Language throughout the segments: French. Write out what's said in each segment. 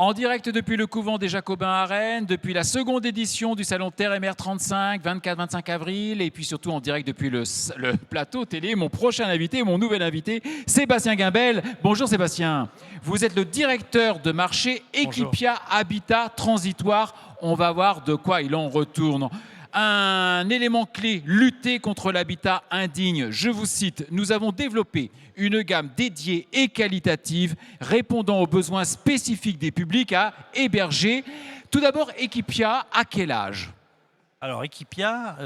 En direct depuis le couvent des Jacobins à Rennes, depuis la seconde édition du Salon Terre et Mer 35, 24-25 avril, et puis surtout en direct depuis le plateau télé, mon prochain invité, mon nouvel invité, Sébastien Guimbel. Bonjour Sébastien, vous êtes le directeur de marché Equipia Habitat Transitoire. On va voir de quoi il en retourne. Un élément clé, lutter contre l'habitat indigne. Je vous cite, nous avons développé une gamme dédiée et qualitative répondant aux besoins spécifiques des publics à héberger. Tout d'abord, Equipia, à quel âge? Alors Equipia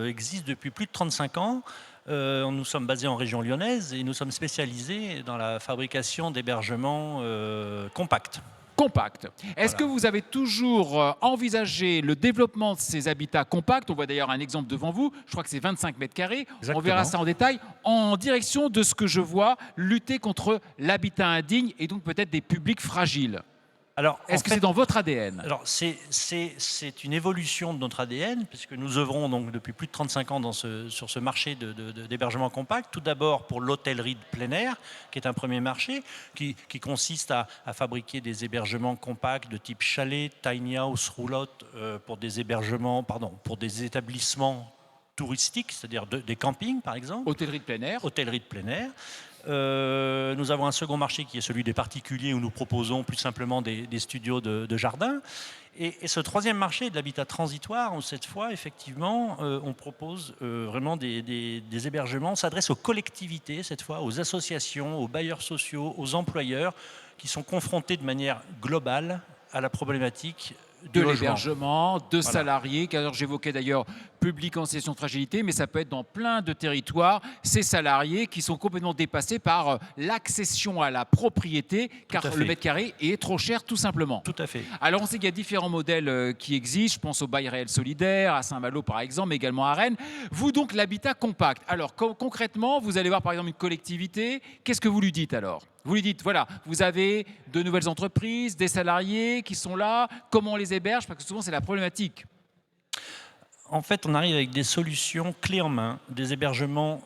existe depuis plus de 35 ans. Nous sommes basés en région lyonnaise et nous sommes spécialisés dans la fabrication d'hébergements compacts. Compact. Est-ce Voilà. que vous avez toujours envisagé le développement de ces habitats compacts? On voit d'ailleurs un exemple devant vous, je crois que c'est 25 mètres carrés. Exactement. On verra ça en détail, en direction de ce que je vois, lutter contre l'habitat indigne et donc peut-être des publics fragiles. Alors, Est-ce que c'est dans votre ADN? Alors, c'est une évolution de notre ADN, puisque nous œuvrons donc depuis plus de 35 ans sur ce marché d'hébergement compact. Tout d'abord pour l'hôtellerie de plein air, qui est un premier marché, qui consiste à fabriquer des hébergements compacts de type chalet, tiny house, roulotte, pour des hébergements, pour des établissements touristiques, c'est-à-dire des campings par exemple. Hôtellerie de plein air. Hôtellerie de plein air. Nous avons un second marché qui est celui des particuliers où nous proposons plus simplement des studios de jardin. Et ce troisième marché de l'habitat transitoire où cette fois, effectivement, on propose vraiment des hébergements. On s'adresse aux collectivités, cette fois, aux associations, aux bailleurs sociaux, aux employeurs qui sont confrontés de manière globale à la problématique de l'hébergement, de Voilà. salariés, car j'évoquais d'ailleurs public en situation de fragilité, mais ça peut être dans plein de territoires, ces salariés qui sont complètement dépassés par l'accession à la propriété, car le mètre carré est trop cher tout simplement. Tout à fait. Alors on sait qu'il y a différents modèles qui existent, je pense au bail réel solidaire, à Saint-Malo par exemple, mais également à Rennes. Vous donc l'habitat compact, alors concrètement, vous allez voir par exemple une collectivité, qu'est-ce que vous lui dites alors? Vous lui dites, voilà, vous avez de nouvelles entreprises, des salariés qui sont là, comment on les héberge? Parce que souvent, c'est la problématique. En fait, on arrive avec des solutions clés en main, des hébergements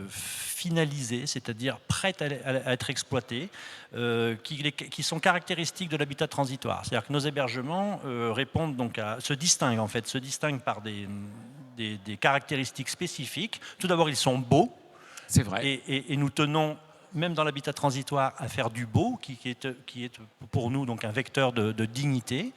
finalisés, c'est-à-dire prêts à être exploités, qui sont caractéristiques de l'habitat transitoire. C'est-à-dire que nos hébergements répondent donc se distinguent par des caractéristiques spécifiques. Tout d'abord, ils sont beaux. C'est vrai. Et nous tenons, même dans l'habitat transitoire, à faire du beau, qui est pour nous donc un vecteur de dignité.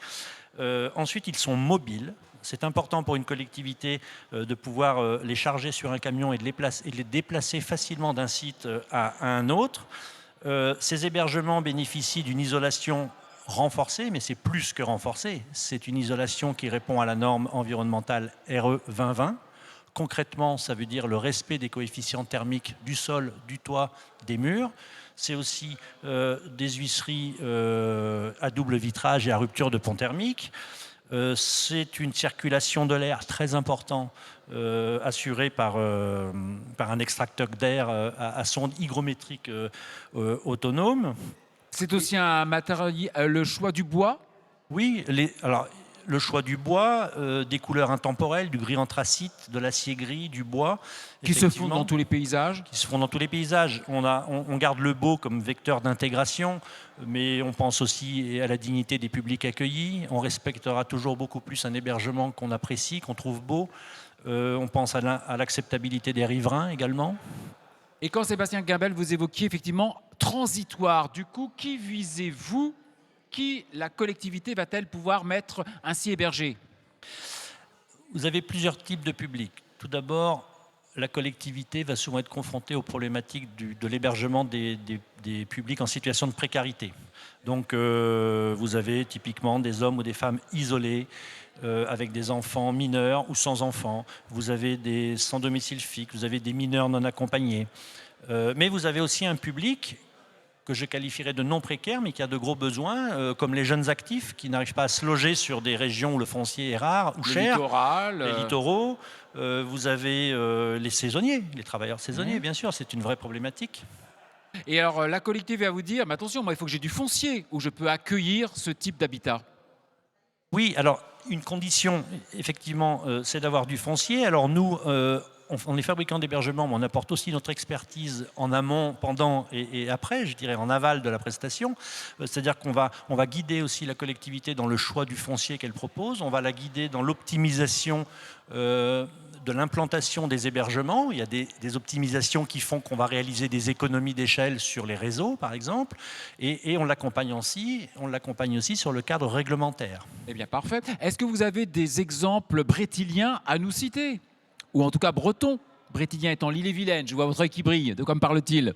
Ensuite, ils sont mobiles. C'est important pour une collectivité de pouvoir les charger sur un camion et de les déplacer facilement d'un site à un autre. Ces hébergements bénéficient d'une isolation renforcée, mais c'est plus que renforcée. C'est une isolation qui répond à la norme environnementale RE 2020. Concrètement, ça veut dire le respect des coefficients thermiques du sol, du toit, des murs. C'est aussi des huisseries à double vitrage et à rupture de pont thermique. C'est une circulation de l'air très importante assurée par un extracteur d'air à sonde hygrométrique autonome. C'est aussi un matériel, le choix du bois? Oui, alors le choix du bois, des couleurs intemporelles, du gris anthracite, de l'acier gris, du bois. Qui se font dans tous les paysages? Qui se font dans tous les paysages. On garde le beau comme vecteur d'intégration, mais on pense aussi à la dignité des publics accueillis. On respectera toujours beaucoup plus un hébergement qu'on apprécie, qu'on trouve beau. On pense à l'acceptabilité des riverains également. Et quand Sébastien Guimbel, vous évoquiez effectivement transitoire, du coup, qui visez-vous? Qui la collectivité va-t-elle pouvoir mettre ainsi hébergé? Vous avez plusieurs types de publics. Tout d'abord, la collectivité va souvent être confrontée aux problématiques de l'hébergement des publics en situation de précarité. Donc vous avez typiquement des hommes ou des femmes isolés, avec des enfants mineurs ou sans enfants. Vous avez des sans domicile fixe, vous avez des mineurs non accompagnés. Mais vous avez aussi un public que je qualifierais de non précaire, mais qui a de gros besoins, comme les jeunes actifs qui n'arrivent pas à se loger sur des régions où le foncier est rare ou cher. Les littoraux. Vous avez les saisonniers, les travailleurs saisonniers, bien sûr, c'est une vraie problématique. Et alors, la collectivité va vous dire, mais attention, moi, il faut que j'ai du foncier où je peux accueillir ce type d'habitat. Oui, alors, une condition, effectivement, c'est d'avoir du foncier. Alors nous, on est fabricant d'hébergement, mais on apporte aussi notre expertise en amont, pendant et après, je dirais en aval de la prestation. C'est-à-dire qu'on va guider aussi la collectivité dans le choix du foncier qu'elle propose, on va la guider dans l'optimisation de l'implantation des hébergements. Il y a des optimisations qui font qu'on va réaliser des économies d'échelle sur les réseaux, par exemple, et on l'accompagne aussi sur le cadre réglementaire. Eh bien, parfait. Est-ce que vous avez des exemples brétiliens à nous citer? Ou en tout cas bretons? Brétilien étant l'Ille-et-Vilaine, je vois votre œil qui brille. De quoi me parle-t-il?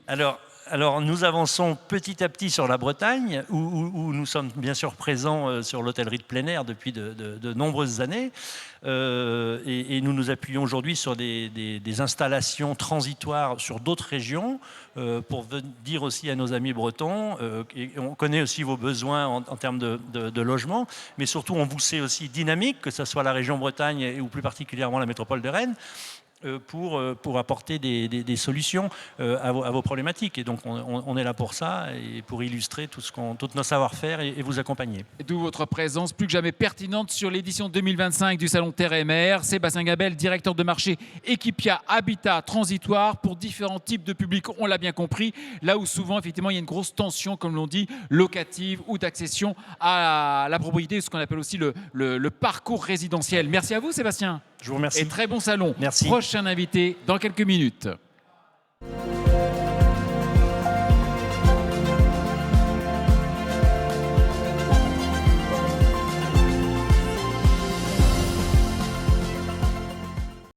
Alors, nous avançons petit à petit sur la Bretagne, où nous sommes bien sûr présents sur l'hôtellerie de plein air depuis de nombreuses années. Et nous nous appuyons aujourd'hui sur des installations transitoires sur d'autres régions pour dire aussi à nos amis bretons, et on connaît aussi vos besoins en termes de logement, mais surtout on vous sait aussi dynamique, que ce soit la région Bretagne ou plus particulièrement la métropole de Rennes, pour apporter des solutions à vos problématiques. Et donc on est là pour ça et pour illustrer tout nos savoir-faire et vous accompagner. D'où votre présence plus que jamais pertinente sur l'édition 2025 du Salon Terre et Mer. Sébastien Gabel, directeur de marché Equipia Habitat Transitoire pour différents types de publics, on l'a bien compris, là où souvent effectivement il y a une grosse tension, comme l'on dit, locative ou d'accession à la propriété, ce qu'on appelle aussi le parcours résidentiel. Merci à vous Sébastien. Je vous remercie. Et très bon salon. Merci. Prochain invité dans quelques minutes.